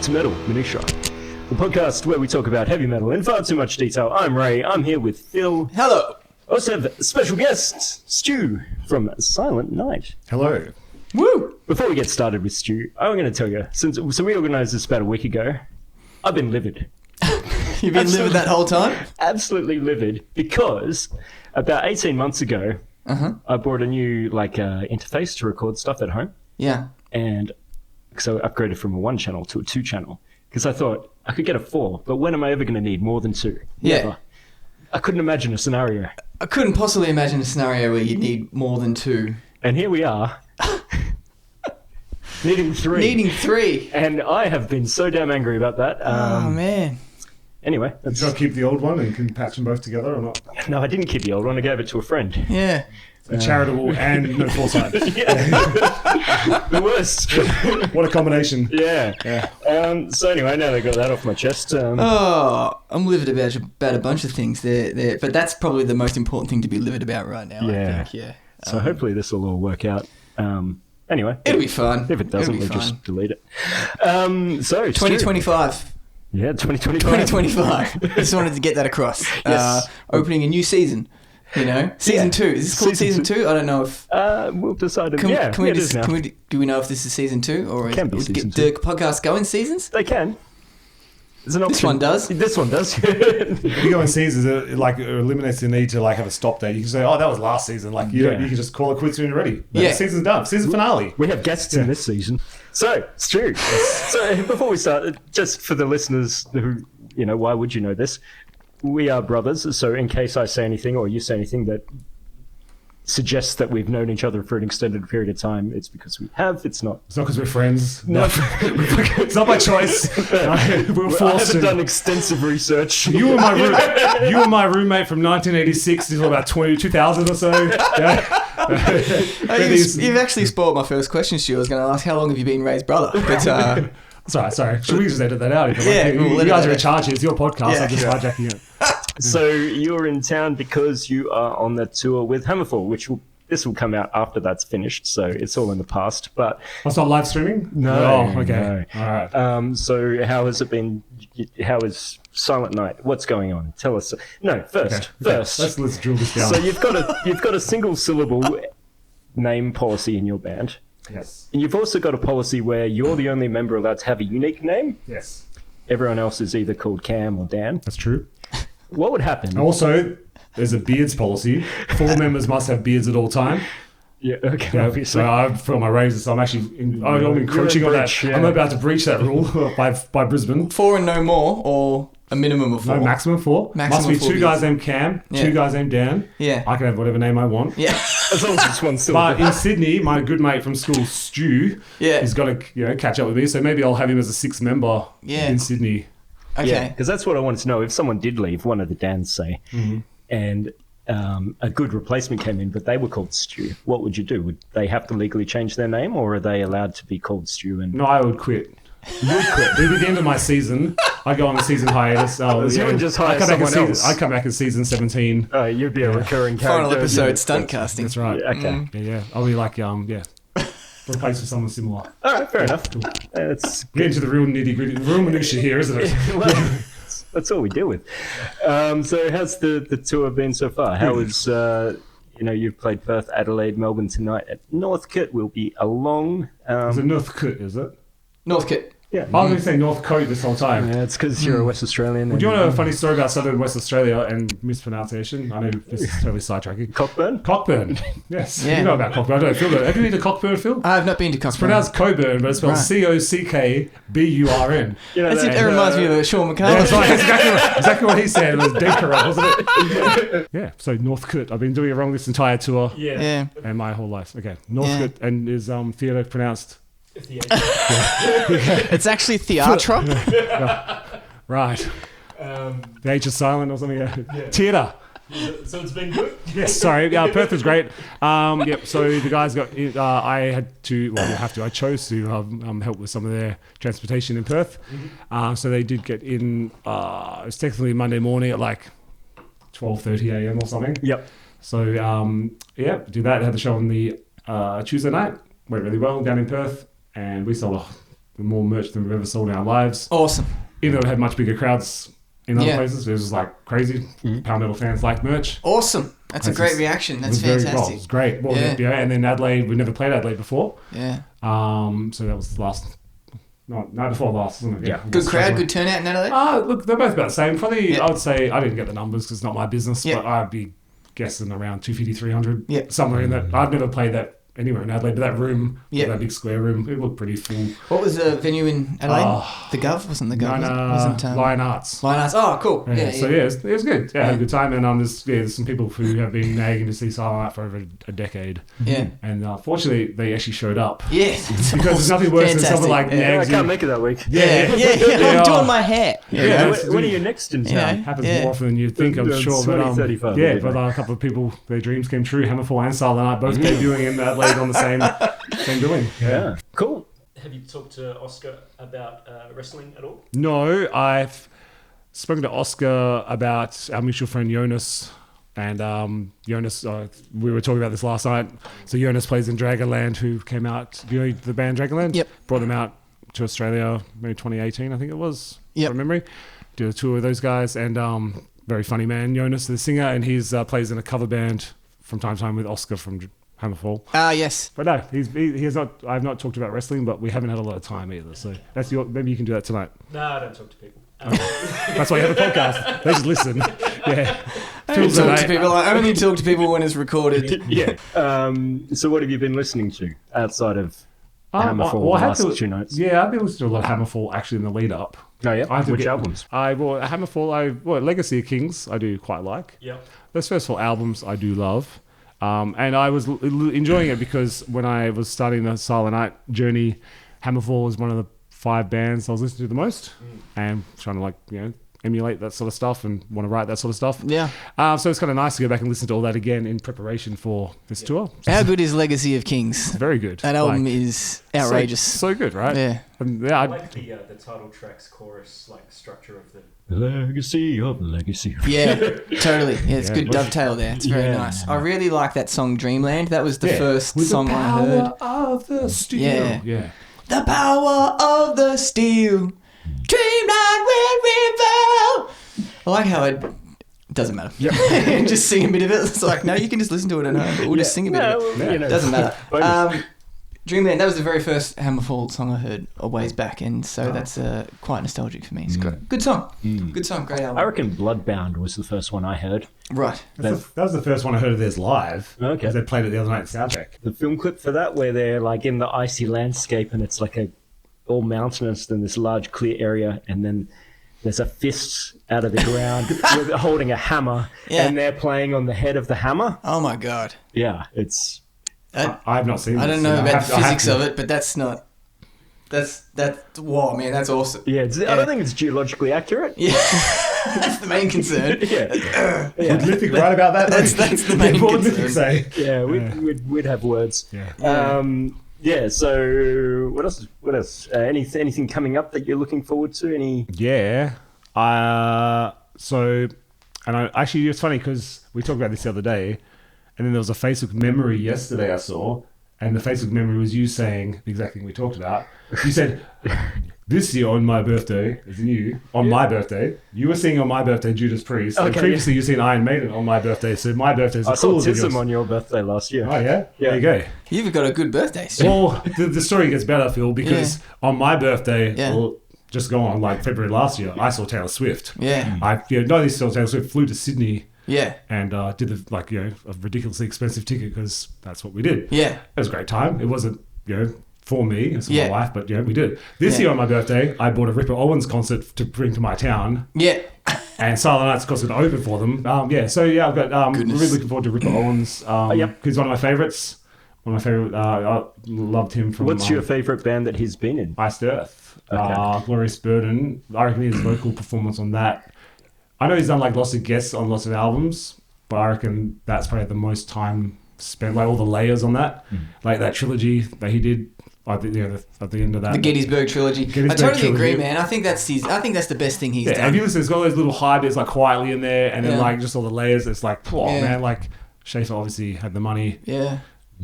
to Metal Minutiae, the podcast where we talk about heavy metal in far too much detail. I'm Ray, I'm here with Phil. Hello. Also have a special guest, Stu from Silent Night. Hello. Woo! Before we get started with Stu, I'm going to tell you, so we organised this about a week ago, I've been livid. You've been livid that whole time? Absolutely livid, because about 18 months ago, I bought a new interface to record stuff at home. Yeah. And so I upgraded from a 1-channel to a 2-channel, because I thought I could get a 4, but when am I ever going to need more than 2? Yeah. Never. I couldn't imagine a scenario. I couldn't possibly imagine a scenario where you'd need more than 2. And here we are. Needing 3. Needing 3. And I have been so damn angry about that. Oh, man. Anyway. Did you not keep the old one and can patch them both together or not? No, I didn't keep the old one. I gave it to a friend. Yeah. Charitable and no foresight. The worst. What a combination. Yeah. So anyway, now that I got that off my chest. I'm livid about a bunch of things there, but that's probably the most important thing to be livid about right now, Yeah. I think. Yeah. So hopefully this will all work out. Anyway. It'll be fun. If it doesn't, we'll just delete it. So 2025. Yeah, 2025. 2025. I just wanted to get that across. Yes. Opening a new season. You know, season 2. Is this called season 2? I don't know if. We'll decide. Do we know if this is season 2 or Can be is season do 2. podcasts go in seasons? They can. There's an option. This one does. This one does. If you go in seasons, it eliminates the need to have a stop date. You can say, "Oh, that was last season." You can just call it quits when you're ready. Yeah. The season's done. Season finale. We have guests in this season. So, Stu. So before we start, just for the listeners who, why would you know this? We are brothers, so in case I say anything or you say anything that suggests that we've known each other for an extended period of time, it's because we have. It's not because we're friends. No. It's not by choice. We're forced I haven't to. done extensive research. You were my roommate from 1986 until about 2000 or so. Yeah. You've actually spoiled my first question, Stu. I was going to ask, how long have you been Ray's brother? But, Sorry. Should we just edit that out? You guys are in charge here. It's your podcast. I'm just hijacking it. So you're in town because you are on the tour with Hammerfall, this will come out after that's finished, so it's all in the past. But it's not live streaming? No. Oh, okay. No. All right. So how has it been? How is Silent Night? What's going on? Tell us. No, first. Let's drill this down. So you've got a single syllable name policy in your band. Yes. And you've also got a policy where you're the only member allowed to have a unique name. Yes. Everyone else is either called Cam or Dan. That's true. What would happen? Also, there's a beards policy. 4 members must have beards at all time. Yeah, okay, obviously. So I've filled my razors, so I'm actually I'm encroaching on that. Yeah. I'm about to breach that rule by Brisbane. 4 and no more, or a minimum of 4? No, maximum 4. Maximum must be 4 2 guys named Cam, 2 guys named Dan. Yeah. I can have whatever name I want. Yeah. As long as it's one syllable. But in Sydney, my good mate from school, Stu, is got to catch up with me. So maybe I'll have him as a 6th member in Sydney. Okay. Yeah, because that's what I wanted to know. If someone did leave, one of the Dans say, and a good replacement came in, but they were called Stu, what would you do? Would they have to legally change their name, or are they allowed to be called Stu? No, I would quit. You would quit. It would be the end of my season. I go on a season hiatus. You would just hire someone else. I come back in season 17. Oh, you'd be a recurring character. Final episode, stunt casting. That's right. Okay. Yeah. I'll be replaced with someone similar. All right, fair enough. Let's get into the real nitty-gritty, the real minutiae here, isn't it? Well, that's all we deal with. So how's the tour been so far? How was, you've played Perth, Adelaide, Melbourne tonight at Northcote. Will be a long... Is it Northcote, is it? Northcote. Yeah. I was going to say Northcote this whole time. Yeah, it's because you're a West Australian. Do you want to know a funny story about Southern West Australia and mispronunciation? I know this is totally sidetracking. Cockburn? Yes. Yeah. You know about Cockburn. I don't feel that. Have you been to Cockburn, Phil? I have not been to Cockburn. It's pronounced Coburn, but it's spelled Cockburn. It reminds me of Sean McCarthy. Yeah, that's right. Exactly what he said. It was dead correct, wasn't it? Yeah. So Northcote. I've been doing it wrong this entire tour. Yeah. And my whole life. Okay. Northcote. And is theatre pronounced... It's actually theatre. Right. The H is silent or something. Theatre. So it's been good? Yes, sorry. Perth was great. So the guys got... I chose to help with some of their transportation in Perth. So they did get in... it was technically Monday morning at 12:30 a.m. or something. Yep. So, did that. Had the show on the Tuesday night. Went really well down in Perth. And we sold more merch than we've ever sold in our lives. Awesome. Even though we had much bigger crowds in other Yeah. places, it was like crazy. Power metal fans like merch. Awesome. That's a It's great just- reaction. It That's was very- well, fantastic. it was great. Well, Yeah. and then Adelaide, we never played Adelaide before. Yeah. So that was the last. No, before last, wasn't it? Yeah. Good crowd, good turnout in Adelaide? Look, they're both about the same. Probably, Yeah. I would say, I didn't get the numbers because it's not my business, Yeah. but I'd be guessing around 250, 300, Yeah. somewhere in that. I've never played that anywhere in Adelaide, but that room, Yeah. that big square room, it looked pretty full. What was the venue in Adelaide? Oh. The Gov? Wasn't the Gov? No, wasn't Lion Arts. Lion Arts. Oh, cool. Yeah, Yeah, so yeah. it was good. Yeah, I had a good time, and there's some people who have been nagging to see Silent Night for over a decade, Yeah. and fortunately they actually showed up. Yeah. Because there's nothing worse than someone like yeah. I nags can't you. make it that week. Yeah. I'm doing my hair. Yeah, When are you next in town? Yeah. Happens more often than you think, I'm It's sure. But 2035, yeah, maybe. but a couple of people, their dreams came true. Hammerfall and Silent Night both debuting in Adelaide on the same billing. Yeah. Cool. Have you talked to Oscar about wrestling at all? No, I've spoken to Oscar about our mutual friend Jonas. And Jonas, we were talking about this last night. So Jonas plays in Dragonland, who came out, do you know the band Dragonland? Yep. Brought them out to Australia, maybe 2018, I think it was, Yep. from memory. Did a tour with those guys, and very funny man, Jonas, the singer, and he's plays in a cover band from time to time with Oscar from Hammerfall. Ah, yes. But no, he has not. I've not talked about wrestling, but we haven't had a lot of time either. So that's maybe you can do that tonight. No, I don't talk to people. That's why you have a podcast. They just listen. Yeah. I only talk to people. I only talk to people when it's recorded. Yeah. So what have you been listening to outside of Hammerfall well, I the had last to- 2 nights? Yeah, I've been listening to a lot of Hammerfall actually in the lead up. Oh, yeah? I had to Which get- albums? Hammerfall, Legacy of Kings, I do quite like. Yeah. Those first 4 albums I do love. And I was enjoying it because when I was starting the Silent Night journey, Hammerfall was one of the 5 bands I was listening to the most, and trying to emulate that sort of stuff and want to write that sort of stuff. Yeah. So it's kind of nice to go back and listen to all that again in preparation for this tour. How good is Legacy of Kings? Very good. That album is outrageous. So good, right? Yeah. And yeah, I like the title track's chorus structure of the. Legacy of Legacy. Yeah, totally. Yeah, it's Yeah. good dovetail there. It's very Yeah. nice. I really like that song Dreamland. That was the first With song the I heard. power of the steel. Yeah. Yeah. The power of the steel. Dreamland will reveal. I like how it doesn't matter. Yep. Just sing a bit of it. It's like, no, you can just listen to it at home, but we'll just sing a bit of it. well, you know, Doesn't matter. bonus. Dreamland, that was the very first Hammerfall song I heard a ways back, and so that's quite nostalgic for me. It's great. Good song. Good song. Great album. I reckon Bloodbound was the first one I heard. Right. That was the first one I heard of theirs live. Okay. Because they played it the other night at Soundcheck. The film clip for that, where they're like in the icy landscape and it's like all mountainous and this large clear area, and then there's a fist out of the ground with, holding a hammer, Yeah. and they're playing on the head of the hammer. Oh my god. Yeah, it's I've not seen I this, don't know so about have the to- I have physics to- of it, but that's not. That's wow, man. That's awesome. I don't think it's geologically accurate. Yeah, that's the main concern. Yeah, Would Lithic write about that? That's the main What would concern. Lithic say? yeah, we'd have words. Yeah. So what else? Anything coming up that you're looking forward to? Yeah. So, and actually, it's funny because we talked about this the other day, and then there was a Facebook memory yesterday I saw, and the Facebook memory was you saying the exact thing we talked about. You said, this year on my birthday, as in you, on my birthday, you were seeing on my birthday Judas Priest, and Okay, previously you've seen Iron Maiden on my birthday, so my birthday's I saw cooler than yours. Tism on your birthday last year. Oh, yeah? Yeah. There you go. You've got a good birthday. Stu. Well, the story gets better, Phil, because on my birthday, Yeah. well, just go on, like February last year, I saw Taylor Swift. Yeah. Not only saw Taylor Swift, flew to Sydney Yeah. and did a ridiculously expensive ticket because that's what we did. Yeah. It was a great time. It wasn't, for me, it's Yeah. my wife, but we did. This Yeah. year on my birthday, I bought a Ripper Owens concert to bring to my town. Yeah. And Silent Night's concert open for them. I've got Goodness. really looking forward to Ripper Owens. Yep. He's one of my favourites. One of my favourite. I loved him from. What's your favourite band that he's been in? Iced Earth? Okay. Glorious Burden. I reckon his vocal performance on that. I know he's done like lots of guests on lots of albums, but I reckon that's probably the most time spent, like all the layers on that, like that trilogy that he did. At the end of that, The Gettysburg trilogy. I Gettysburg totally agree, trilogy. man. I think that's the best thing he's Yeah, done. have you listened? It's got all those little high bits like quietly in there, and then Yeah. like just all the layers. It's like, oh Yeah. man, like Schaefer obviously had the money. Yeah.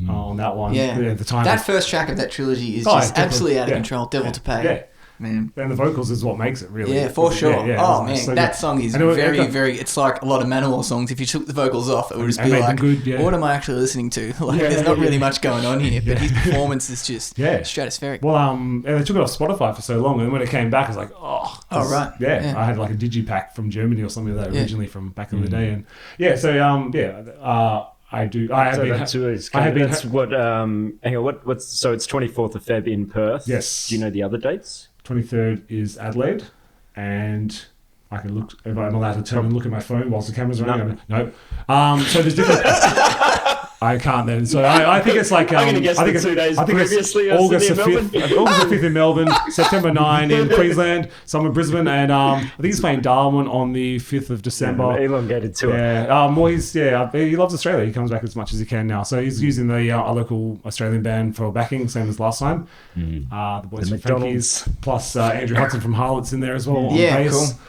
on that one. Yeah. At the time. That first track of that trilogy is Oh, just definitely. absolutely out of Yeah. control. Devil to Pay. Yeah. Man. And the vocals is what makes it really. Yeah, for sure. Yeah, Man, so that good. song is And it- very, it- very. It's like a lot of Manowar songs. If you took the vocals off, it would just And be made them like, good, yeah. what am I actually listening to? Like, Yeah, there's not yeah. really much going on here, but his performance is just Yeah. stratospheric. Well, and they took it off Spotify for so long, and when it came back, I was like, oh. Oh, right. Yeah, Yeah. I had like a digipack from Germany or something like that Yeah. originally from back in the day, and yeah, so I do. I have So been. that's, I have been. that's what. Hang on. What's so? It's 24th of Feb in Perth. Yes. Do you know the other dates? 23rd is Adelaide, and I can look if I'm allowed to turn and look at my phone whilst the camera's running. No. So there's different. I can't then. So I think it's like I'm gonna guess I think the it's 2 days I think previously. it's August the Sydney and 5th. August the 5th in Melbourne, September 9 in Queensland, some in Brisbane, and I think he's playing Darwin on the 5th of December. Elongated tour. Yeah, he loves Australia. He comes back as much as he can now. So he's using the a local Australian band for backing, same as last time. The boys The from Frankie's, plus Andrew Hudson from Harlots in there as well on Yeah, bass. cool.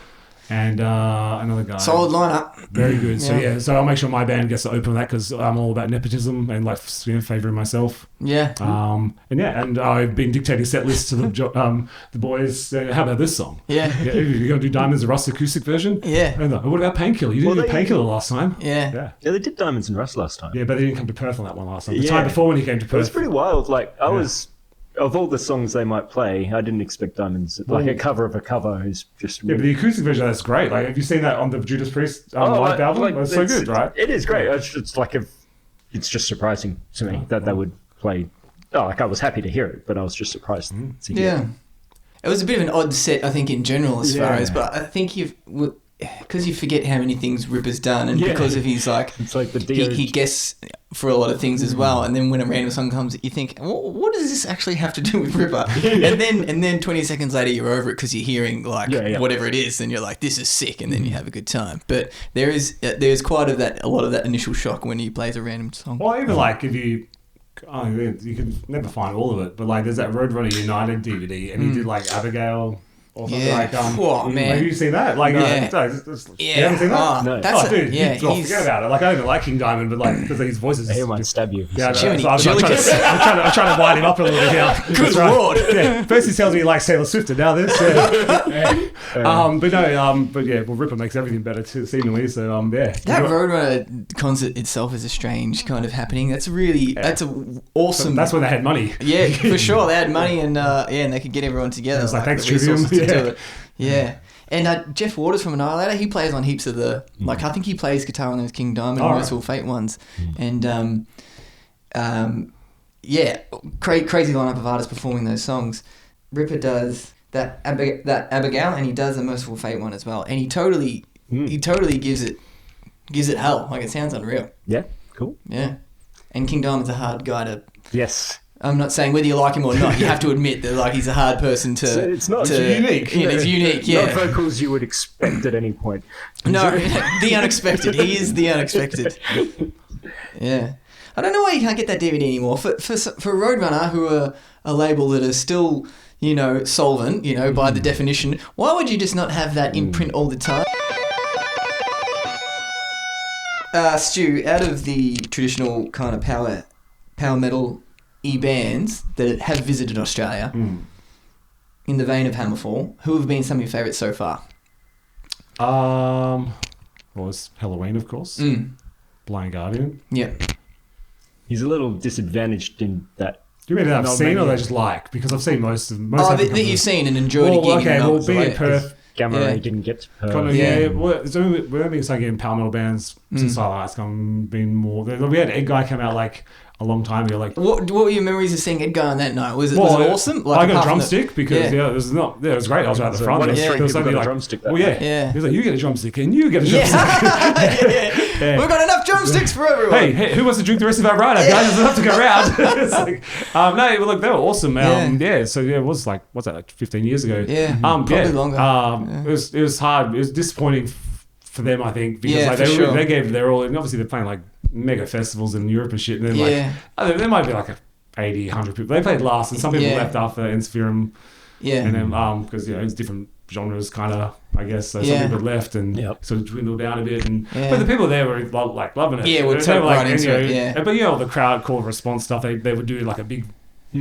And another guy. Solid lineup. Very good. So Yeah. so I'll make sure my band gets to open that because I'm all about nepotism and like favouring myself. Yeah. And I've been dictating set lists to the boys. How about this song? Yeah. You're gonna do Diamonds, the Rust acoustic version. Yeah. And what about Painkiller? You didn't Well, do Painkiller last time. Yeah. Yeah. Yeah, they did Diamonds and Rust last time. Yeah, but they didn't come to Perth on that one last time. The Yeah. time before when he came to It was Perth. pretty wild. Like I was, of all the songs they might play, I didn't expect Diamonds. Like a cover of a cover is just. Yeah, but the acoustic version that's great. Like, have you seen that on the Judas Priest live album? like, It's so good, right? It is great. It's like it's just surprising to me that they would play. Oh, like I was happy to hear it, but I was just surprised to hear. Yeah. It was a bit of an odd set, I think, in general, as far Yeah. as, but I think because you forget how many things Ripper's done, and Yeah. because of his like, It's like the he guesses for a lot of things as well. And then when a random song comes, you think, well, what does this actually have to do with Ripper? and then 20 seconds later, you're over it because you're hearing like whatever it is, and you're like, this is sick, and then you have a good time. But there's quite a lot of that initial shock when he plays a random song. Well, even like if you can never find all of it, but like there's that Roadrunner United DVD, and he did like Abigail or something like. Oh, man. Have you seen that? Like, you haven't seen that? No. That's Dude, he's forget about it. Like, I don't even like King Diamond, but like, because his voice is. He might stab you. Yeah, Jiminy I'm trying to wind him up a little bit here. Good That's right. lord. Yeah. First he tells me he likes Taylor Swift, and now this. Well, Ripper makes everything better too, seemingly. So That Roadrunner concert itself is a strange kind of happening. That's a awesome. that's when they had money. Yeah, for sure. They had money and and they could get everyone together. It's like, thanks, the resources Trivium. to do Yeah. it. Yeah. And Jeff Waters from Annihilator, he plays on heaps of the like. I think he plays guitar on those King Diamond and Merciful Fate ones. And crazy lineup of artists performing those songs. Ripper does that Abigail, and he does the Merciful Fate one as well. And he totally gives it hell. Like, it sounds unreal. Yeah, cool. Yeah. And King Diamond's a hard guy to. Yes. I'm not saying whether you like him or not. You have to admit that like he's a hard person to. So it's not unique. Yeah, he's unique. Yeah. Not vocals you would expect at any point. No, the unexpected. He is the unexpected. Yeah. I don't know why you can't get that DVD anymore. For Roadrunner, who are a label that is still, solvent, by the definition, why would you just not have that in print all the time? Stu, out of the traditional kind of power metal bands that have visited Australia, in the vein of Hammerfall, who have been some of your favourites so far? Was Halloween, of course. Blind Guardian. Yeah. He's a little disadvantaged in that. Do you mean that I've seen or they just like? Because I've seen most of them. That you've seen and enjoyed a gig. Being in Perth. Gamma Yeah. Ray didn't get to Perth. Kind of, we've only been getting power metal bands since Highlights been more. We had Ed Guy come out like a long time ago. Like, what were your memories of seeing Ed Guy on that night? Was it awesome? I got a apart from drumstick because it was great. I was right at the front. One of There three was people only got a like, drumstick that well, night. Yeah. He was like, you get a drumstick and you get a drumstick. Yeah. We've got enough drumsticks for everyone. Hey, who wants to drink the rest of our ride up, guys? There's enough to go around. It's like, look, they were awesome. It was like, what's that, like 15 years ago? Yeah, probably longer. It was hard. It was disappointing for them, I think, because they gave their all, and obviously they're playing like mega festivals in Europe and shit, and then there might be like 80, 100 people. They played last, and some people left after Enspherum. Yeah. And then, because, it's different genres kind of, I guess. So some people left and sort of dwindled down a bit. But the people there were like loving it. Yeah, we're totally right into it. Yeah. But the crowd call response stuff, they would do like a big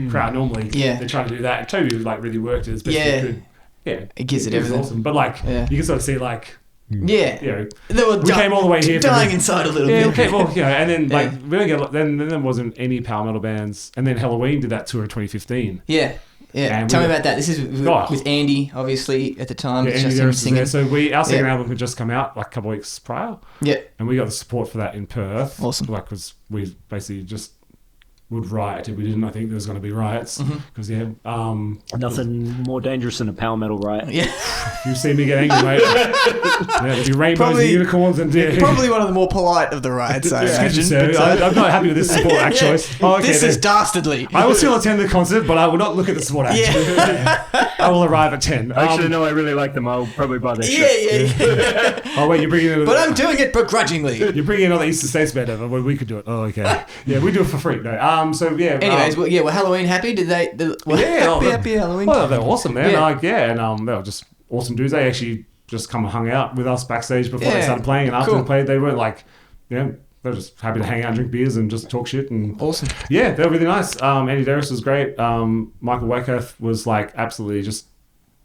crowd normally. Yeah. They try to do that. And Toby like really worked it as best he could. Yeah. It gives it everything. Awesome. But like, you can sort of see like, we came all the way here. Dying inside a little bit. Okay, well, and then like we don't get then there wasn't any power metal bands, and then Halloween did that tour in 2015. Yeah. Tell me about that. This is with Andy, obviously at the time. Yeah, Andy just singing. So our second album had just come out like a couple of weeks prior. Yeah, and we got the support for that in Perth. Awesome. Like, because we basically just would riot if we didn't. I think there was going to be riots because nothing more dangerous than a power metal riot. Yeah, if you see me get angry, mate. There'd be rainbows and unicorns and probably one of the more polite of the I imagine. I'm not happy with this support act choice. This is dastardly. I will still attend the concert, but I will not look at the support act. I will arrive at 10. Actually, no, I really like them. I'll probably buy their shirt. Oh wait, you're bringing in. But I'm doing it begrudgingly. You're bringing in all the Eastern States band over. Well, we could do it. Oh, okay. Yeah, we do it for free. No. Anyways, were Halloween happy? Did they? Happy Halloween. Well, they were awesome, man. And they were just awesome dudes. They actually just come and hung out with us backstage before they started playing, and after they played, they weren't like, they were just happy to hang out, and drink beers, and just talk shit. And awesome. Yeah, they were really nice. Andy Darris was great. Michael Wakeworth was like absolutely just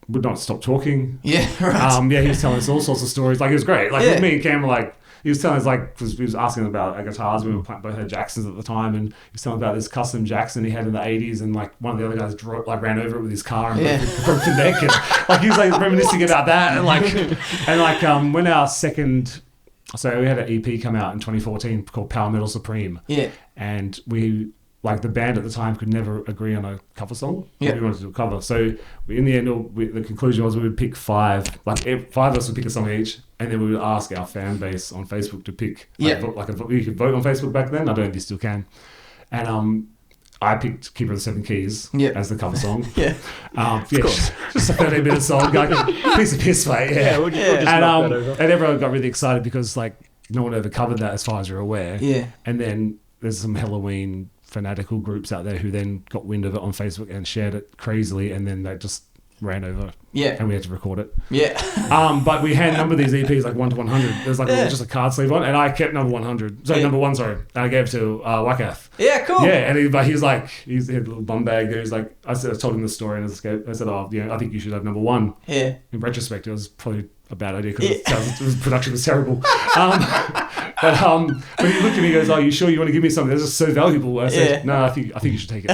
would not stop talking. Yeah, right. He was telling us all sorts of stories. Like, it was great. Like with me and Cam were like. He was telling us, like, because he was asking about guitars. We were both had Jacksons at the time, and he was telling about this custom Jackson he had in the 80s, and like one of the other guys ran over it with his car and broke the neck, and like he was like reminiscing about that, and when our second, so we had an EP come out in 2014 called Power Metal Supreme, and we. Like, the band at the time could never agree on a cover song. We wanted to do a cover. So in the end, the conclusion was we would pick 5. Like, 5 of us would pick a song each, and then we would ask our fan base on Facebook to pick. You could vote on Facebook back then. I don't know if you still can. And I picked Keeper of the Seven Keys as the cover song. Just a 30-minute song. Like a piece of piss, mate. We'll just knock that over. And everyone got really excited because, like, no one ever covered that as far as you're aware. Yeah. And then there's some Halloween fanatical groups out there who then got wind of it on Facebook and shared it crazily, and then they just ran over. And we had to record it. But we hand numbered these EPs like 1 to 100. There's like just a card sleeve on, and I kept number 100. So number 1, sorry. And I gave it to Wakath. Yeah, cool. Yeah, and he was like, he had a little bum bag there. He's like, I told him the story, and I said, I think you should have number 1. Yeah. In retrospect, it was probably a bad idea because production was terrible. But he looked at me and goes, "Oh, you sure you want to give me something? This is so valuable." I said, "No, I think you should take it."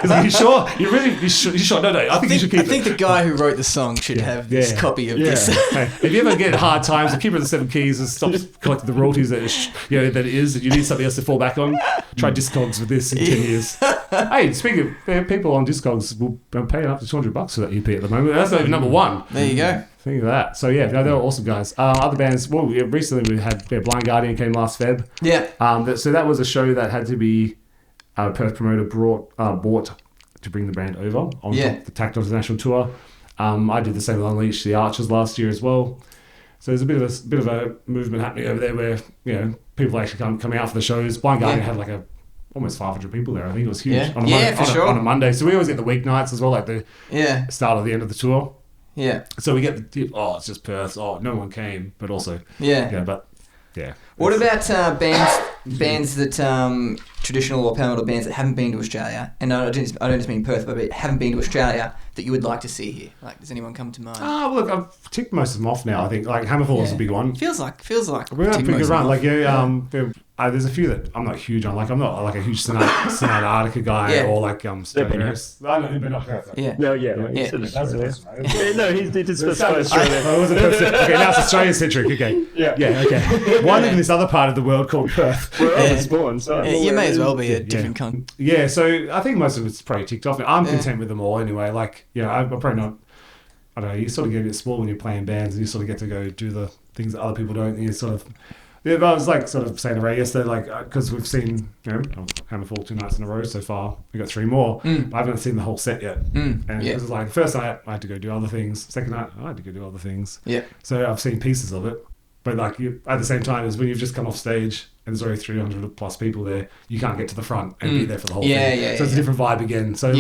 He's like, "You sure? You sure? No, I think you should keep it." I think the guy who wrote the song should have this copy of this. Hey, if you ever get hard times, the Keeper of the Seven Keys has stopped collecting the royalties that and you need something else to fall back on. Try Discogs with this in 10 years. Hey, speaking of people on Discogs, I'm paying up to $200 for that EP at the moment. That's not even number 1. There you go. Think of that. So they were awesome guys. Other bands. Well, recently we had Blind Guardian came last Feb. Yeah. So that was a show that had to be a Perth promoter bought to bring the band over on the Tact International tour. I did the same with Unleash the Archers last year as well. So there's a bit of a movement happening over there where people actually coming out for the shows. Blind Guardian had like almost 500 people there. I think it was huge on a Monday. So we always get the weeknights as well, like the start of the end of the tour. Yeah. So we get it's just Perth. Oh, no one came, but also What about bands that traditional or power metal bands that haven't been to Australia? And I don't just mean Perth, but haven't been to Australia that you would like to see here. Like, does anyone come to mind? Look, I've ticked most of them off now. I think like Hammerfall is a big one. Feels like we're on a pretty good run. Like there's a few that I'm not huge on. Like I'm not like a huge Sonata Arctica guy or like Stradivarius. I know, but not Perth. Yeah. No, he did specify Australia. Oh, was it Perth? Okay, now it's Australian centric. Okay. Yeah. Okay. One in this other part of the world called Perth. Where I was born. So you may as well be a different country. Yeah. So I think most of it's probably ticked off. I'm content with them all anyway. Like I'm probably not. I don't know. You sort of get a bit small when you're playing bands, and you sort of get to go do the things that other people don't. And you sort of. Yeah, but I was like sort of saying to Ray yesterday, like, because we've seen, Hammerfall 2 nights in a row so far. We got 3 more. But I haven't seen the whole set yet. And it was like, first night I had to go do other things. Second night I had to go do other things. Yeah. So I've seen pieces of it. But like at the same time as when you've just come off stage and there's only 300 plus people there, you can't get to the front and be there for the whole thing. Yeah, so it's a different vibe again. So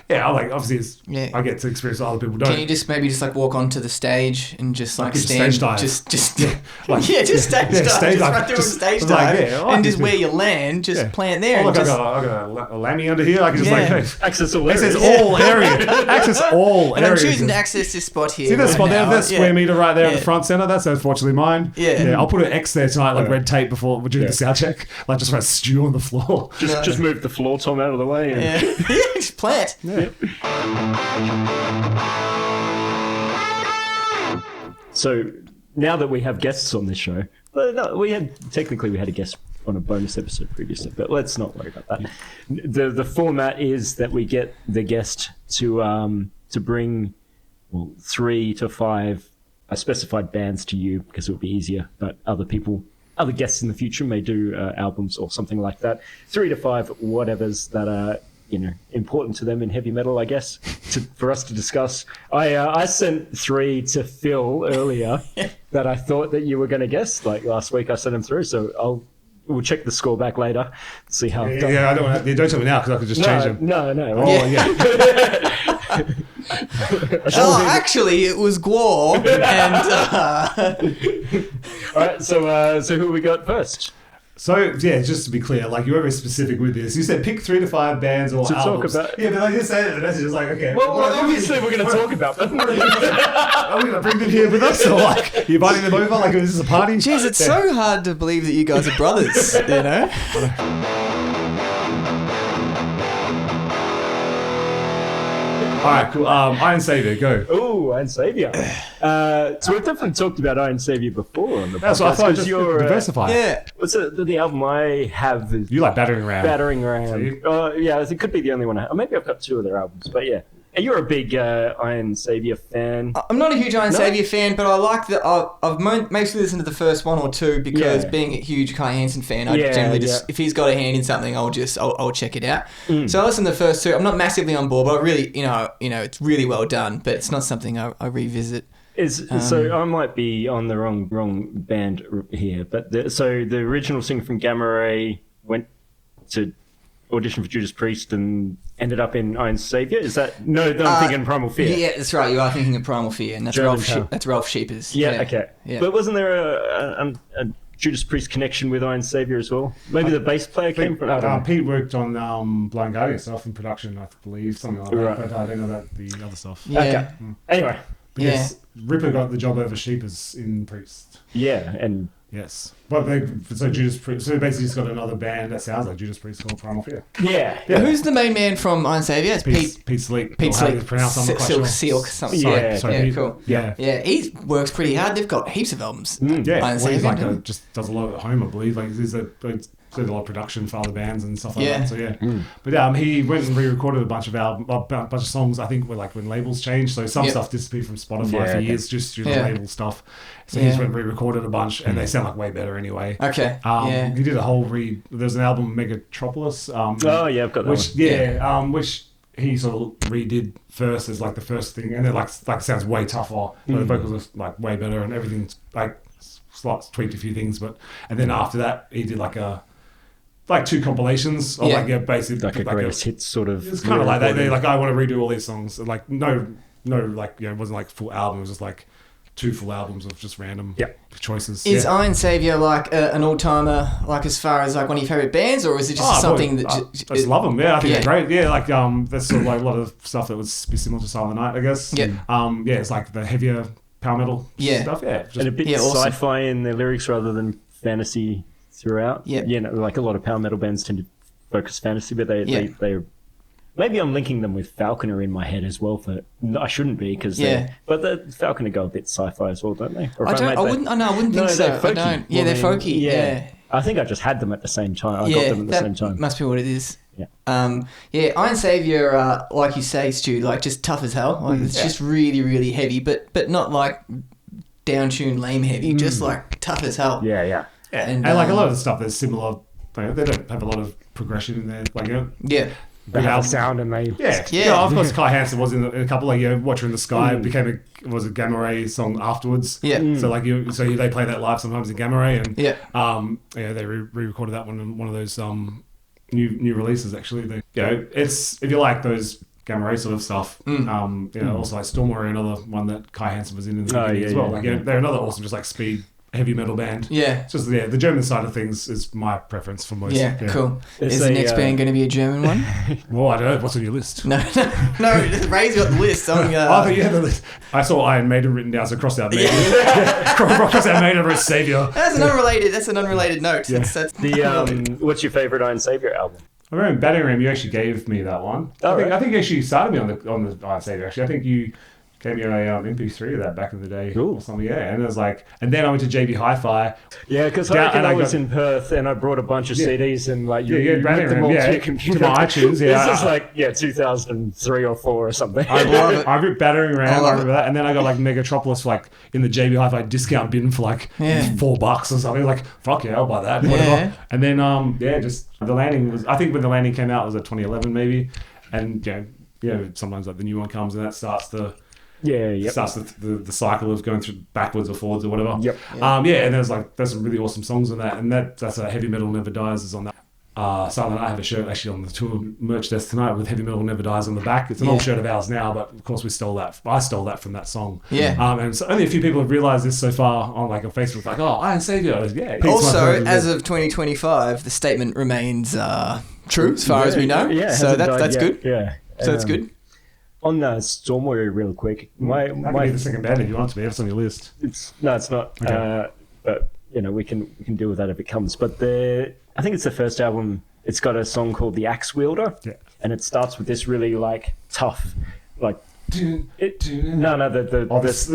obviously I get to experience what other people don't. Can you just maybe walk onto the stage and just stand, stage dive. just stage dive, just run through a stage dive, and just where you land, plant there. I got a lammy under here. I can just access all areas. Access all and areas. I'm choosing to access this spot here. See that spot there? That square meter right there at the front center. That's unfortunately mine. Yeah. I'll put an X there tonight, like red tape before we're doing the sound check. Like just write stew on the floor. Just move the floor tom out of the way. And... just plant. Yeah. So now that we have guests on this show, we had a guest on a bonus episode previously, but let's not worry about that. The format is that we get the guest to bring 3 to 5 specified bands to you because it would be easier, but other guests in the future may do albums or something like that. 3 to 5 whatevers that are important to them in heavy metal, I guess, for us to discuss. I sent 3 to Phil earlier that I thought that you were going to guess. Like last week, I sent them through, so we'll check the score back later. See how. I don't tell me now because I could just change them. No. Oh yeah. Actually, it was Gwar. All right, so who we got first? So just to be clear, like you were very specific with this. You said pick 3 to 5 bands or albums. Talk about. Yeah, but I just said it. The message is like, okay. Well, obviously we're going to talk about them. Are we going to bring them here with us, or like you inviting them over? Like this is a party? Jeez, it's so hard to believe that you guys are brothers. All right, cool. Iron Savior, go. Oh, Iron Savior. So we've definitely talked about Iron Savior before on the podcast. That's what I thought. Just diversify. What's the album I have? Is you like Battering Ram? Battering Ram. It could be the only one I have. Or maybe I've got 2 of their albums, but yeah. And you're a big Iron Savior fan. I'm not a huge Iron Savior fan, but I like that. I've mostly listened to the first 1 or 2 because being a huge Kai Hansen fan, I generally just if he's got a hand in something, I'll check it out. So I listened to the first 2. I'm not massively on board, but I really, it's really well done. But it's not something I revisit. So I might be on the wrong band here, but the original singer from Gamma Ray went to audition for Judas Priest and ended up in Iron Savior. Is that I'm thinking Primal Fear? Yeah, that's right. You are thinking of Primal Fear, and that's Ralph Sheepers. Yeah, okay. Yeah. But wasn't there a Judas Priest connection with Iron Savior as well? Maybe the bass player came from. Pete worked on Blind Guardian stuff in production, I believe, something like that. But I don't know about the other stuff. Yeah. Okay. Anyway, yes, Ripper got the job over Sheepers in Priest. Yeah, and. Yes, but Judas Priest. So basically, he's got another band that sounds like Judas Priest called Primal Fear. Yeah. Who's the main man from Iron Savior? It's Pete Sleek. Pete Sleek. Silk. Something. Yeah. Cool. Yeah. He works pretty hard. They've got heaps of albums. Iron Savior. He's just does a lot at home, I believe. Like there's a lot of production for other bands and stuff like that. So but he went and re-recorded a bunch of songs. I think when labels changed, so some stuff disappeared from Spotify for years just due to label stuff. So he just went and re-recorded a bunch, and they sound like way better anyway. Okay. He did a whole There's an album, Megatropolis. I've got that one. Which he sort of redid first as like the first thing, and it like sounds way tougher. The vocals are like way better, and everything's like tweaked a few things, and then after that he did like 2 compilations of basically like a greatest hits sort of. It's kind of like that. They're like, I want to redo all these songs. Like it wasn't like full album. It was just like 2 full albums of just random choices. Is Iron Savior like an all-timer, like as far as like one of your favorite bands, or is it just something that I just love them? Yeah, I think they're great. Yeah, like that's sort of like a lot of stuff that would be similar to Silent Night, I guess. Yeah. It's like the heavier power metal stuff. Yeah, and a bit sci-fi in their lyrics rather than fantasy throughout. Like a lot of power metal bands tend to focus fantasy, but they're maybe I'm linking them with Falconer in my head as well. I shouldn't be because but the Falconer go a bit sci-fi as well, don't they? I wouldn't think so. They're folky. I don't. Yeah, they're folky. Yeah. I think I just had them at the same time. I got them at the same time. Must be what it is. Yeah. Iron Savior, like you say, Stu, like just tough as hell. Like it's just really, really heavy, but not like down-tuned lame heavy, just like tough as hell. Yeah. And like a lot of the stuff that's similar, they don't have a lot of progression in there. Like They have a sound and they... Yeah. Of course, Kai Hansen was in a couple, like, Watcher in the Sky became a Gamma Ray song afterwards. Yeah. So, like, they play that live sometimes in Gamma Ray. And, Yeah. they re-recorded that one in one of those new releases, actually. It's, if you like those Gamma Ray sort of stuff, also like Storm Warrior, another one that Kai Hansen was in the beginning as well. They're another awesome, just like speed heavy metal band. Yeah. It's just the German side of things is my preference for most. Yeah, cool. Is the next band going to be a German one? Well, I don't know. What's on your list? No. Ray's got the list. I thought you had the list. I saw Iron Maiden written down, so crossed out Maiden. Crossed out Maiden over Savior. That's an unrelated note. Yeah. That's what's your favorite Iron Savior album? I remember Batting Ram, you actually gave me that one. I think you actually started me on the Iron Savior, actually. I think you gave me a MP3 of that back in the day or something, and it was like, and then I went to JB Hi-Fi. Yeah, because I was in Perth and I brought a bunch of CDs and like you ripped them all to your computer. To my iTunes, This is like 2003 or 4 or something. I love it. I ripped Battering Ram, I remember that, and then I got like Megatropolis like in the JB Hi-Fi discount bin for like $4 or something. Like, fuck yeah, I'll buy that. Whatever. And then just the landing was, I think when the landing came out it was at 2011 maybe, and sometimes like the new one comes and that starts the starts the cycle of going through backwards or forwards or whatever. And there's some really awesome songs on that, and that's a Heavy Metal Never Dies is on that. Silent I have a shirt actually on the tour merch desk tonight with Heavy Metal Never Dies on the back. It's an old shirt of ours now, but of course I stole that from that song. And so only a few people have realised this so far on Facebook, like, oh, Iron Savior. Also, as of 2025, the statement remains true as far as we know. So that's good. Yeah. So it's good. On Storm Warrior, real quick. I can be the second band if you want to be. It's on your list. It's not. Okay. But we can deal with that if it comes. But I think it's the first album. It's got a song called "The Axe Wielder," and it starts with this really like tough, like. The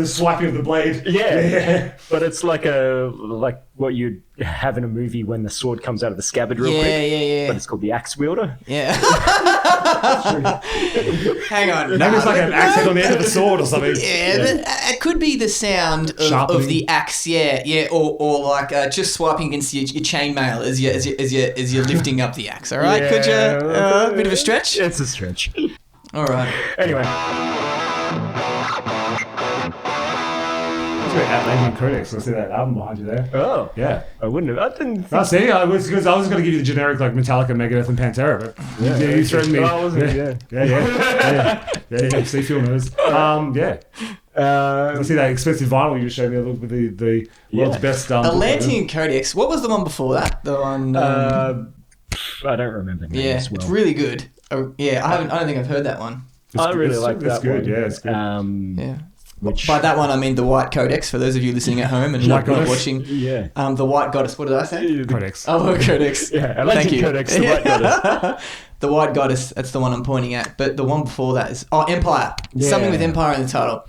swiping of the blade. Yeah. But it's like what you'd have in a movie when the sword comes out of the scabbard real quick. Yeah. But it's called the Axe Wielder. Yeah. Hang on. Maybe it's like an axe head on the end of the sword or something. Yeah, but it could be the sound of the axe. Yeah, or like just swiping against your chainmail as you're lifting up the axe. All right, could you? A bit of a stretch. It's a stretch. All right. Anyway. Atlantic Critics. I see that album behind you there. Oh. Yeah. I wouldn't have. I didn't think... I was going to give you the generic like Metallica, Megadeth, and Pantera, but you threatened me. Oh, wasn't Yeah. See, Phil knows. I see that expensive vinyl you just showed me with the world's best. Atlantic Codex. What was the one before that? The one. I don't remember. It's really good. I don't think I've heard that one. I really like that good. one. Yeah, it's good. By that one, I mean the White Codex, for those of you listening at home and not watching. Yeah. The White Goddess, what did I say? Codex. Oh, Codex. Yeah, Thank you. Codex, the White Goddess. The White Goddess, that's the one I'm pointing at. But the one before that is... Oh, Empire. Yeah. Something with Empire in the title.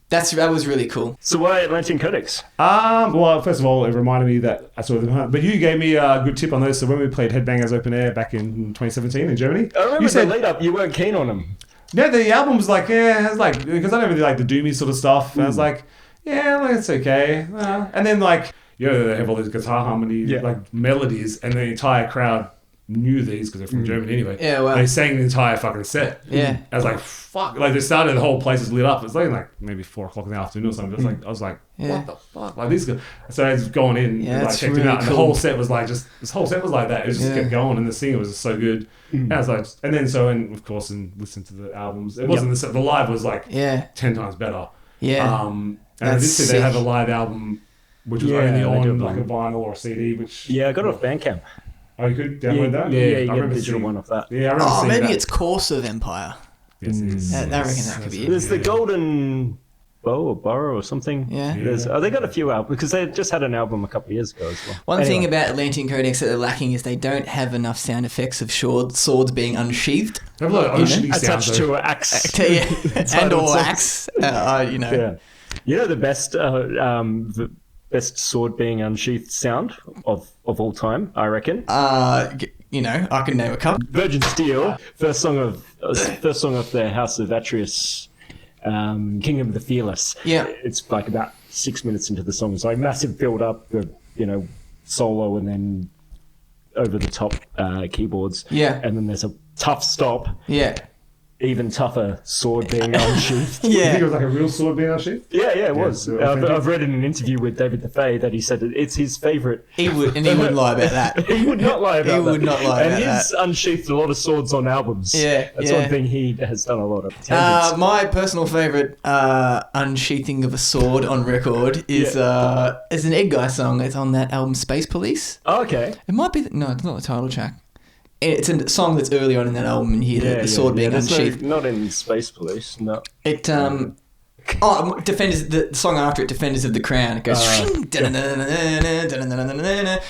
That was really cool. So why Atlantean Codex? Well, first of all, it reminded me that I saw them. But you gave me a good tip on those. So when we played Headbangers Open Air back in 2017 in Germany... I remember the lead up, you weren't keen on them. No, the album was like, because I don't really like the doomy sort of stuff. And I was like, it's okay. And then they have all these guitar harmonies, like melodies, and the entire crowd knew these because they're from Germany anyway. Yeah, well. They sang the entire fucking set. Yeah. I was like, fuck. Like, they started, the whole place was lit up. It was like maybe 4 o'clock in the afternoon or something. I was like, what the fuck? Like, these guys. So I was going in and checked really them out. Cool. And the whole set was like, this whole set was like that. It just kept going. And the singer was just so good. And I was like, and of course, listened to the albums. It wasn't the live was like 10 times better. Yeah. And I did see they have a live album, which was only on like a vinyl or a CD, which... Yeah, I got it off Bandcamp. Oh, you could download that? Yeah, you get a digital one of that. Yeah, I remember seeing maybe that. it's Course of Empire. Yes, it is. I reckon that could be it. There's the Golden Bow or Burrow or something. Yeah. They got a few albums because they just had an album a couple of years ago as well. One thing about Atlantean Codex that they're lacking is they don't have enough sound effects of swords being unsheathed. They have a lot of unsheathing sounds. Attached to an axe. And or axe. Yeah. You know the best sword being unsheathed sound of all time, I reckon. I can name a couple. Virgin Steel, first song of the House of Atreus, Kingdom of the Fearless. Yeah, it's like about 6 minutes into the song. It's like massive build up, solo, and then over the top keyboards. Yeah, and then there's a tough stop. Yeah. Even tougher sword being unsheathed. You think it Yeah. was like a real sword being unsheathed? Yeah, it was. so authentic. I've read in an interview with David DeFay that he said that it's his favourite. He wouldn't lie about that. He would not lie about that. He would not lie and about he's unsheathed a lot of swords on albums. Yeah, That's yeah. one thing he has done a lot of. Tangents. My personal favourite unsheathing of a sword on record is an Ed Guy song. It's on that album Space Police. Oh, okay. It might be no, it's not the title track. It's a song that's early on in that album, and you hear the sword being That's unsheathed. not in Space Police, no. It Defenders, the song after it, Defenders of the Crown. It goes.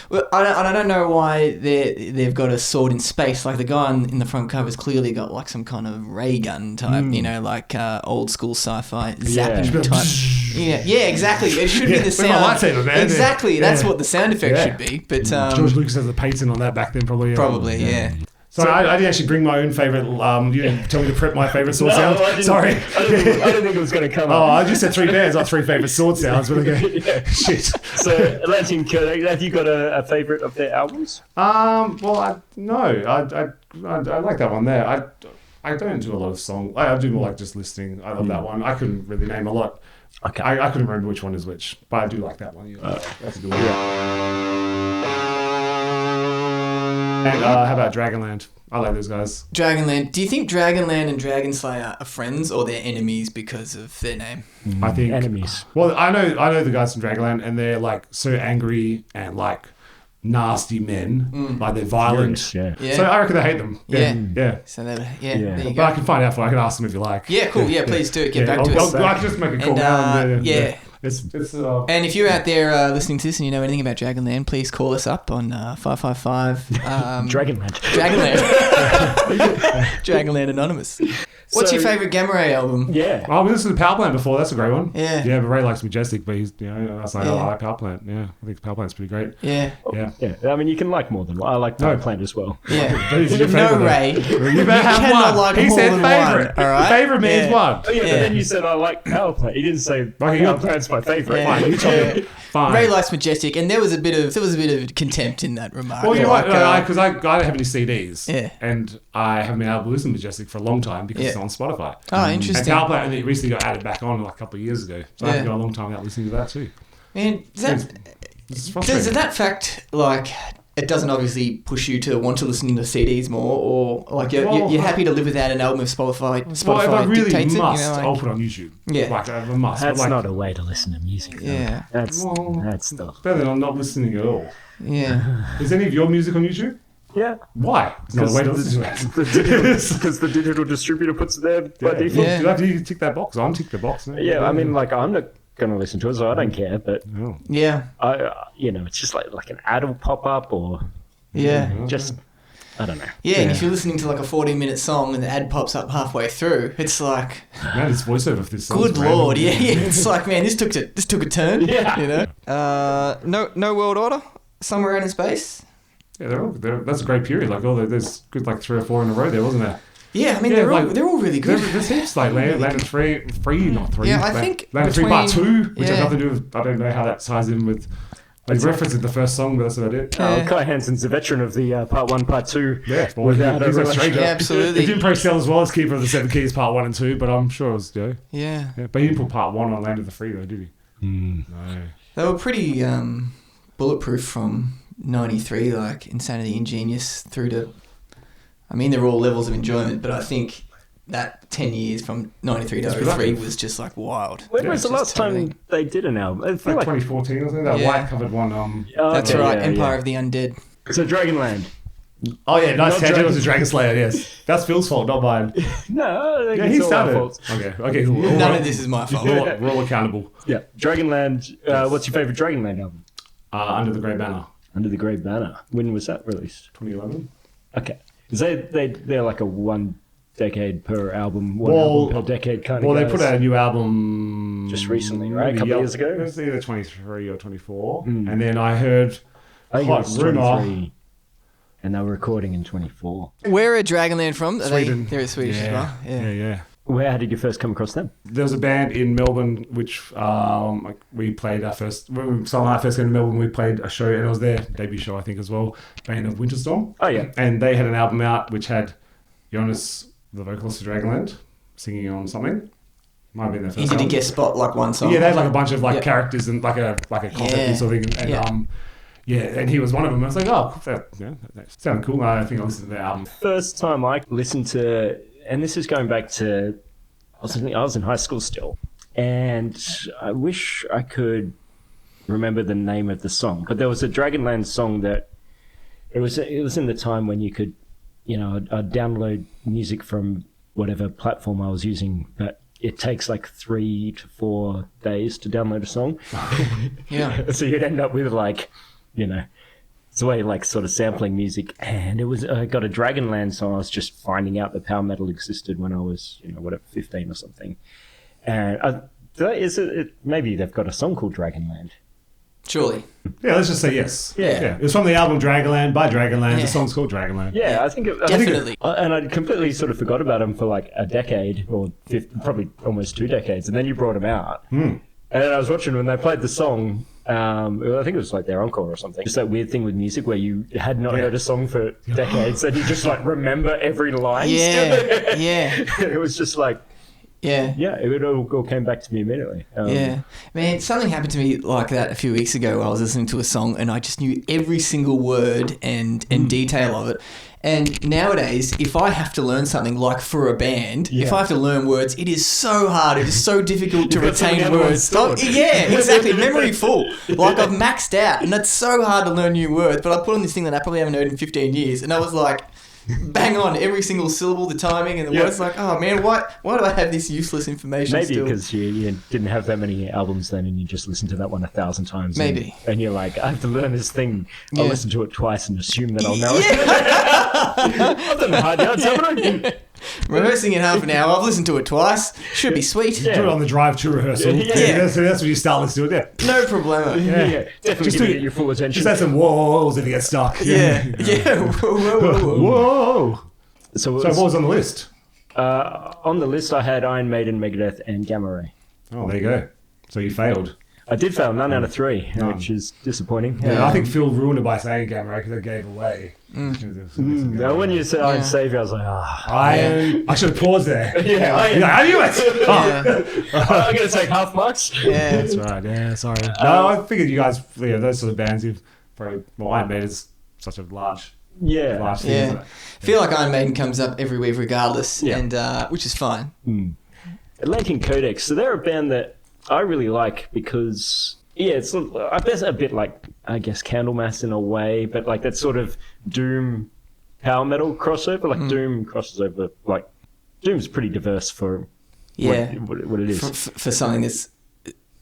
Well, I don't know why they've got a sword in space. Like the guy in the front cover's clearly got like some kind of ray gun type, like old school sci-fi zapping type. Yeah, exactly. It should be the sound. Lightsaber, man. Exactly, that's what the sound effect should be. But George Lucas has a patent on that back then, probably. yeah. So I didn't actually bring my own favourite. You didn't tell me to prep my favourite sword sound. Sorry. I didn't think it was going to come up. I just said three bands, not three favourite sword sounds. But okay. Shit. So, Atlantean Curtain, have you got a favourite of their albums? Well, I like that one there. I don't do a lot of songs. I do more like just listening. I love that one. I couldn't really name a lot. Okay. I couldn't remember which one is which, but I do like that one. Yeah. That's a good one. And how about Dragonland? I like those guys. Dragonland. Do you think Dragonland and Dragonslayer are friends or they're enemies because of their name? I think enemies. Well, I know the guys from Dragonland, and they're like so angry and like nasty men, like they're violent. Yeah. So I reckon they hate them. Yeah. So there you But go. I can find out for you. I can ask them if you like. Yeah, cool. Yeah, please do. Get back to us. I can just make a call And, now. It's And if you're out there listening to this and you know anything about Dragonland, please call us up on 555 Dragonland. Dragonland Anonymous. What's your favourite Gamma Ray album? Yeah. Oh, we listened to Power Plant before. That's a great one. Yeah. Yeah, but Ray likes Majestic, but he's, that's like, I like Power Plant. Yeah, I think Power Plant's pretty great. Yeah. Yeah. I mean, you can like more than one. I like Power Plant as well. Yeah. But who's your No, favourite, Ray. You better have cannot one. like He more said than favourite. one, all right? Favourite means one. Oh, yeah, but then you said I like Power Plant. You didn't say Power Plant's my favourite. Yeah. Fine, you told me. Fine. Ray likes Majestic, and there was a bit of contempt in that remark. Well, you know what? Like, Because I don't have any CDs. Yeah. And I haven't been able to listen to Majestic for a long time because it's on Spotify. Oh, And interesting. Power Plant only recently got added back on like a couple of years ago. So I've got a long time without listening to that too. Man, It's frustrating. does that fact, like, it doesn't obviously push you to want to listen to CDs more, or like you're happy to live without an album if Spotify Well, if I really dictates must, it? I'll put it on YouTube. Yeah. Like, I must. That's but, like, not a way to listen to music. Though. Yeah. That's stuff. better than I'm not listening at all. Yeah. Is any of your music on YouTube? Yeah. Why? It's not a way to listen to it. Because the digital distributor puts it there by default. Yeah. Do you have to tick that box? I'm tick the box. Yeah, I mean, like, I'm not going to listen to it, so I don't care. But, Yeah. it's just like an ad will pop up or just, I don't know. Yeah, and if you're listening to like a 40-minute song and the ad pops up halfway through, it's like, Man, it's voiceover for this song. good lord, yeah. It's like, man, this took a turn. Yeah. You know. No World Order. Somewhere out in space. Yeah, that's a great period. Like, there's good like 3 or 4 in a row there, wasn't there? Yeah, I mean, Yeah, they're all really good. There's heaps like Land 3, not 3. Yeah, I think Land 3 Part 2, which has yeah. nothing to do with, I don't know how that ties in with, they reference it in the first song, but that's about it. Kai Hansen's a veteran of the Part 1, Part 2. Yeah, Without he's a a stranger. Yeah, absolutely. He didn't probably sell as well as Keeper of the Seven Keys Part 1 and 2, but I'm sure it was, Yeah. But he didn't put Part 1 on Land of the Free though, did he? No. They were pretty bulletproof from 93, like Insanity and Genius through to, I mean, they're all levels of enjoyment, but I think that 10 years from 93 to 03 was just like wild. When was the Just last time totally- they did an album? I feel Like like 2014 or something, that Yeah. white covered one. That's okay, right, yeah, Empire yeah. of the Undead. So Dragonland. Oh yeah, nice Not tangent. It was a Dragon- Dragon Slayer, yes. That's Phil's fault, not mine. No, I think Yeah, it's he all our started. fault. Okay. None of this is my fault. We're all accountable. Yeah, Dragonland. What's your favourite Dragonland album? Under the Grey Banner, Under the Grey Banner. When was that released? 2011. Okay. They're like a 1 decade per album, one Well, album per decade kind of Well, they guys. put out a new album Just recently, right? A couple of years ago? It was either 23 or 24. And then I heard I think it hot was rumour. 23, and they were recording in 24. Where are Dragonland from? Are Sweden. They're Swedish as well. Yeah. How did you first come across them? There was a band in Melbourne which we played our first. When Sol and I first came to Melbourne, we played a show, and it was their debut show, I think, as well. Band of Winterstorm. Oh, yeah. And they had an album out which had Jonas, the vocalist of Dragonland, singing on something. Might have been their first He did a guest spot like one song. Yeah, they had like a bunch of like characters and like a concept sort of thing. And and he was one of them. I was like, oh, that sounded cool. I think I listened to the album. First time I listened to, and this is going back to, I was in high school still, and I wish I could remember the name of the song, but there was a Dragonland song that it was in the time when you could, I'd download music from whatever platform I was using, but it takes like 3 to 4 days to download a song. Yeah. So you'd end up with like, it's a way like sort of sampling music. And I got a Dragonland song. I was just finding out that power metal existed when I was, 15 or something. And maybe they've got a song called Dragonland. Surely. Yeah, let's just say yes. Yeah. It was from the album Dragonland by Dragonland. Yeah. The song's called Dragonland. Yeah, I think definitely. And I completely sort of forgot about him for like a decade or probably almost 2 decades. And then you brought him out. And then I was watching when they played the song. I think it was like their encore or something. Just that weird thing with music where you had not heard a song for decades and you just like remember every line. Yeah. It was just like. Yeah, it all came back to me immediately. Man, something happened to me like that a few weeks ago. I was listening to a song and I just knew every single word and detail of it. And nowadays, if I have to learn something like for a band, if I have to learn words, it is so hard. It is so difficult to retain words. Yeah, exactly. Memory full. Like I've maxed out and it's so hard to learn new words. But I put on this thing that I probably haven't heard in 15 years and I was like... bang on every single syllable, the timing and the words. Like, oh man, why do I have this useless information? Maybe because you didn't have that many albums then, and you just listened to that one 1,000 times. Maybe. And you're like, I have to learn this thing. I'll listen to it twice and assume that I'll know it. I've done the hard yards, haven't I? Rehearsing in half an hour. I've listened to it twice. Should be sweet. Do it on the drive to rehearsal. That's when you start listening to it. No problemo. Yeah. Definitely just get your full attention. Just add some whoas if you get stuck. Yeah. Whoa. So what was on the list? On the list, I had Iron Maiden, Megadeth, and Gamma Ray. Oh, there you go. So you failed. I did fail, none out of 3, which is disappointing. Yeah, I think Phil ruined it by saying Gamma Ray because it gave away. Now, when you said Iron Savior, I was like, I should have paused there. I knew it. I'm going to take half marks. Yeah, that's right. Yeah, sorry. No, I figured you guys, those sort of bands, you've probably, Iron Maiden's such a large. Yeah. I feel like Iron Maiden comes up every week regardless, and which is fine. Atlantic Codex. So they're a band that I really like because it's I guess a bit like Candlemass in a way, but like that sort of doom power metal crossover. Like Doom crosses over. Like Doom's pretty diverse for what it is for something that's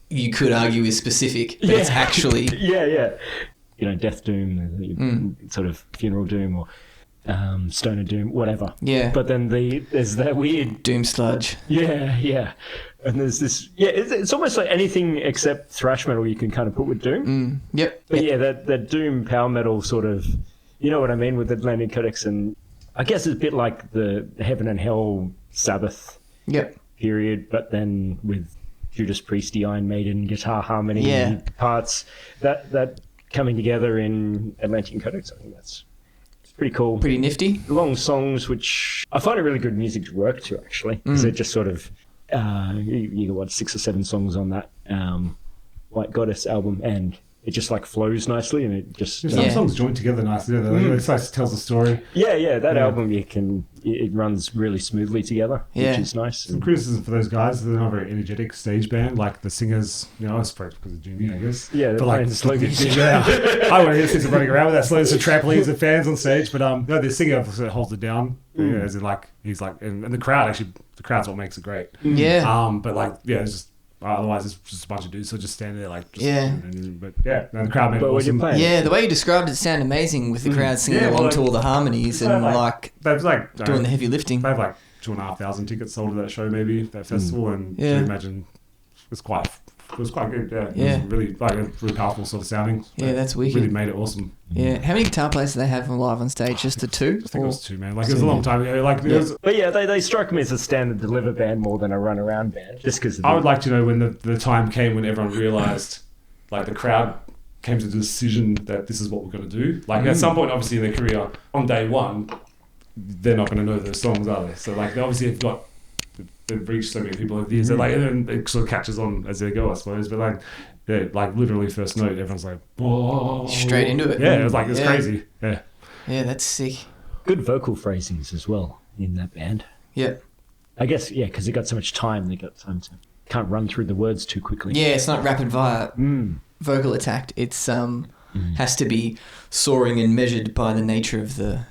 you could argue is specific, but it's actually Death Doom, sort of funeral doom or stoner doom, whatever. Yeah. But then there's that weird doom sludge. Yeah. And there's this, it's almost like anything except thrash metal you can kind of put with doom. Yep. But that doom power metal sort of, you know what I mean, with Atlantic Codex, and I guess it's a bit like the Heaven and Hell Sabbath period, but then with Judas Priesty, Iron Maiden, guitar harmony parts, that coming together in Atlantic Codex, I think it's pretty cool. Pretty nifty. Long songs, which I find it really good music to work to, actually, because they're just sort of, you got 6 or 7 songs on that White Goddess album, and it just like flows nicely, and it just some songs join together nicely. It tells the story. That album it runs really smoothly together, which is nice. Some criticism for those guys: they're not a very energetic stage band. Like the singers, I suppose because of Jimmy, I guess. Yeah, but like slow music. I want to hear them running around with that slow some trampolines and fans on stage. But no, the singer holds it down. As in like he's like, and the crowd's what makes it great. But like it's just. Otherwise, it's just a bunch of dudes who just stand there like... But the crowd made it awesome. The way you described it sounded amazing with the crowd singing along to all the harmonies and they've doing the heavy lifting. They have like 2,500 tickets sold to that show, maybe, that festival, and so you imagine it was quite good. It was really really powerful sort of sounding. That's wicked. Really made it awesome. How many guitar players do they have live on stage? Just the 2? I think it was 2, man. Like it was a long time ago. But they strike me as a standard deliver band more than a run around band. Just because I would like to know when the time came when everyone realised, like the crowd came to the decision that this is what we're going to do. Like at some point, obviously in their career, on day one, they're not going to know those songs, are they? So like, they obviously have got, they've reached so many people over the years. They're like, and it sort of catches on as they go, I suppose. But like, they're like literally first note, everyone's like, whoa, straight into it. Yeah, it's crazy. Yeah, that's sick. Good vocal phrasings as well in that band. Yeah, I guess because they got so much time, they got time to can't run through the words too quickly. Yeah, it's not rapid fire vocal attack. It's has to be soaring and measured by the nature of the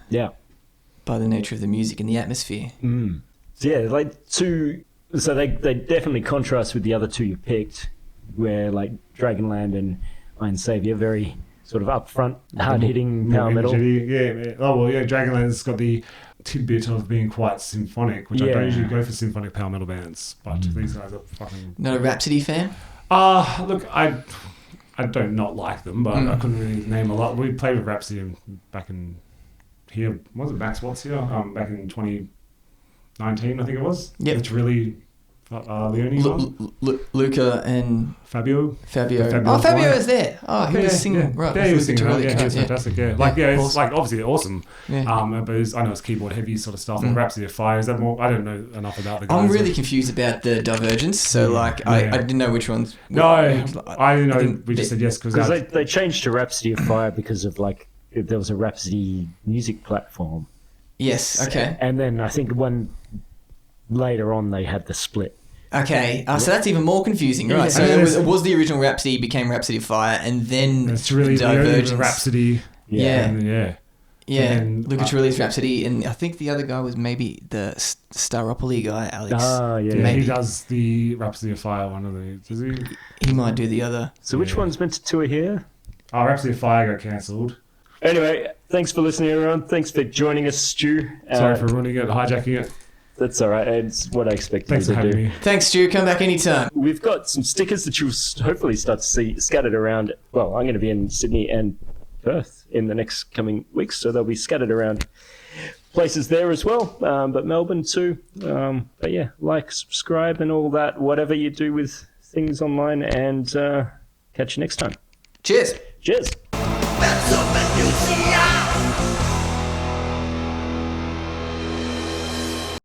music and the atmosphere. So yeah, like two. So they definitely contrast with the other two you picked, where like Dragonland and Iron Savior very sort of upfront, hard hitting power metal. Yeah. Oh well, yeah. Dragonland's got the tidbit of being quite symphonic, which I don't usually go for symphonic power metal bands, but these guys are fucking. Not a Rhapsody fan? Look, I don't not like them, but I couldn't really name a lot. We played with Rhapsody back in here. Was it Max Watts here? Back in 2019, I think it was. Yeah. It's really Leone. Luca and Fabio. Fabio is there. Oh, he was singing. Right. Yeah, he was singing. Really He was fantastic. Yeah. It's like obviously awesome. Yeah. But I know it's keyboard heavy sort of stuff. And Rhapsody of Fire, is that more? I don't know enough about the guys. I'm really confused about the Divergence. So I didn't know which ones. No, I know. We just said yes because they changed to Rhapsody of Fire because of like there was a Rhapsody music platform. Yes. Okay. And then I think later on they had the split. Okay, so that's even more confusing, right? Yeah. So it was the original Rhapsody, became Rhapsody of Fire, and then it's really Divergence. The Rhapsody. Yeah. And Luca Turilli's Rhapsody, and I think the other guy was maybe the Staropoli guy, Alex. He does the Rhapsody of Fire one of the. Does he? He might do the other. So which one's meant to tour here? Rhapsody of Fire got cancelled. Anyway, thanks for listening, everyone. Thanks for joining us, Stu. Sorry for ruining it, hijacking it. That's all right. It's what I expected Thanks you for to having do. me. Thanks, Stu. Come back anytime. We've got some stickers that you'll hopefully start to see scattered around. Well, I'm going to be in Sydney and Perth in the next coming weeks, so they'll be scattered around places there as well, but Melbourne too. But yeah, like, subscribe and all that, whatever you do with things online, and catch you next time. Cheers. Cheers.